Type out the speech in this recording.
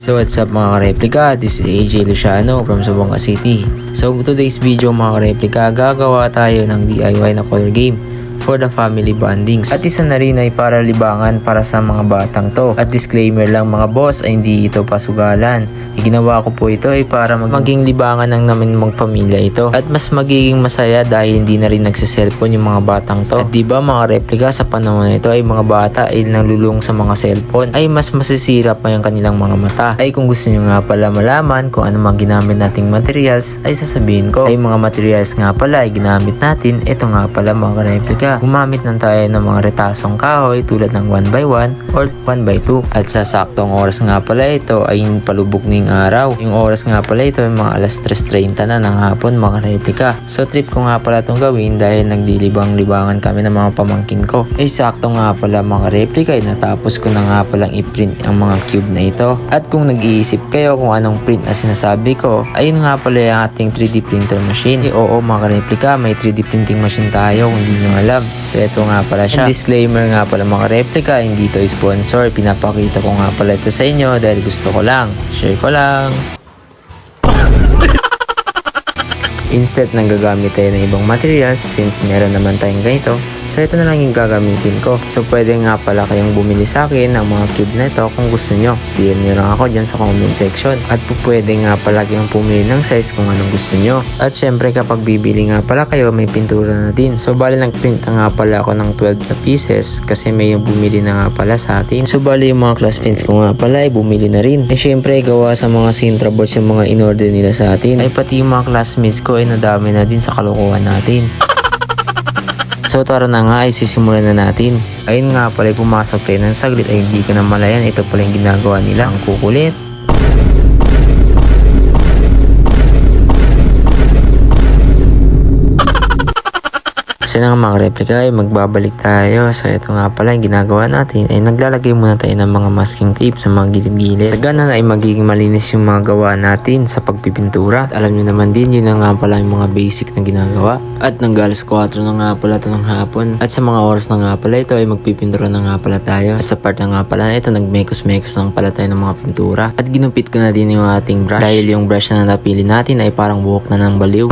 So what's up mga ka-replika, this is AJ Luciano from Zamboanga City. So today's video mga ka-replika, gagawa tayo ng DIY na color game for the family bondings. At isa na rin ay para libangan para sa mga batang to. At disclaimer lang mga boss ay hindi ito pasugalan. Ginawa ko po ito ay para maging libangan ng namin magpamilya ito. At mas magiging masaya dahil hindi na rin nagsiselfone yung mga batang to. At diba mga replika sa panahon na ito ay mga bata ay nalulung sa mga cellphone ay mas masisira pa yung kanilang mga mata. Ay kung gusto nyo nga pala malaman kung ano mga ginamit nating materials ay sasabihin ko. Ay mga materials nga pala ay ginamit natin. Ito nga pala mga replika. Gumamit lang tayo ng mga retasong kahoy tulad ng 1x1 or 1x2. At sa saktong oras nga pala ito ay palubog ng araw. Yung oras nga pala ito ay mga alas 3:30 na ng hapon mga replika. So trip ko nga pala itong gawin dahil nagdilibang-libangan kami ng mga pamangkin ko. Ay sakto nga pala mga replika ay natapos ko na nga palang i-print ang mga cube na ito. At kung nag-iisip kayo kung anong print na sinasabi ko, ayun nga pala yung ating 3D printer machine. Oo mga replika, may 3D printing machine tayo kung hindi nyo alam. So ito nga pala siya. Disclaimer nga pala mga replika, hindi ito sponsor. Pinapakita ko nga pala ito sa inyo dahil gusto ko lang. Share ko lang. Instead nang gagamit tayo ng ibang materials since meron naman tayong ganito, so ito na lang yung gagamitin ko. So pwede nga pala kayong bumili sa akin ng mga cube na ito kung gusto nyo. PM nyo lang ako dyan sa comment section. At pwede nga pala kayong pumili ng size kung anong gusto nyo. At syempre kapag bibili nga pala kayo may pintura na din. So bali nagprint na nga pala ako ng 12 na pieces kasi may bumili na nga pala sa atin. So bali yung mga classmates ko nga pala ay bumili na rin. Eh syempre gawa sa mga Sintra boards yung mga in-order nila sa atin. Ay pati yung mga classmates ko ay nadami na din sa kalokohan natin. So tara na nga ay sisimulan na natin. Ayun nga pala pumasok tayo ng saglit ay hindi ko na malayan. Ito pala yung ginagawa nila. Ang kukulit. So nga mga replika ay magbabalik tayo. So ito nga pala yung ginagawa natin ay naglalagay muna tayo ng mga masking tape sa mga gilid-gilid. Sa ganun ay magiging malinis yung mga gawa natin sa pagpipintura. At alam nyo naman din yun na nga pala yung mga basic na ginagawa. At nanggalas 4 na nga pala ito ng hapon. At sa mga oras na nga pala ito ay magpipintura na nga pala tayo. At sa part na nga pala na ito nagmekos-mekos lang pala tayo ng mga pintura. At ginupit ko na din yung ating brush. Dahil yung brush na napili natin ay parang buhok na ng baliw.